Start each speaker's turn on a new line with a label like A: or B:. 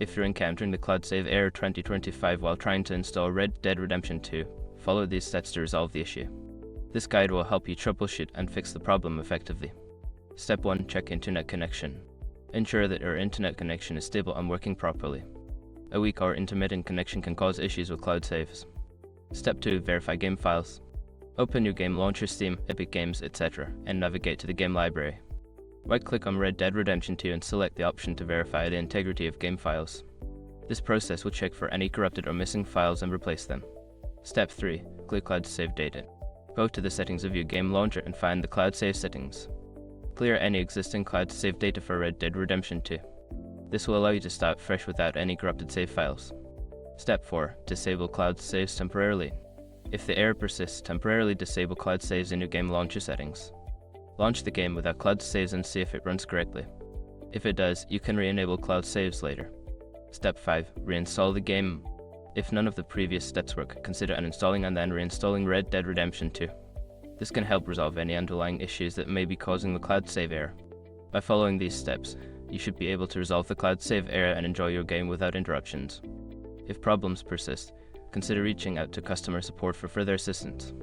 A: If you're encountering the Cloud Save error 2025 while trying to install Red Dead Redemption 2, follow these steps to resolve the issue. This guide will help you troubleshoot and fix the problem effectively. Step 1. Check internet connection. Ensure that your internet connection is stable and working properly. A weak or intermittent connection can cause issues with cloud saves. Step 2. Verify game files. Open your game launcher, Steam, Epic Games, etc., and navigate to the game library. Right-click on Red Dead Redemption 2 and select the option to verify the integrity of game files. This process will check for any corrupted or missing files and replace them. Step 3. Click Cloud Save Data. Go to the settings of your game launcher and find the Cloud Save settings. Clear any existing cloud save data for Red Dead Redemption 2. This will allow you to start fresh without any corrupted save files. Step 4. Disable cloud saves temporarily. If the error persists, temporarily disable cloud saves in your game launcher settings. Launch the game without cloud saves and see if it runs correctly. If it does, you can re-enable cloud saves later. Step 5. Reinstall the game. If none of the previous steps work, consider uninstalling and then reinstalling Red Dead Redemption 2. This can help resolve any underlying issues that may be causing the cloud save error. By following these steps, you should be able to resolve the cloud save error and enjoy your game without interruptions. If problems persist, consider reaching out to customer support for further assistance.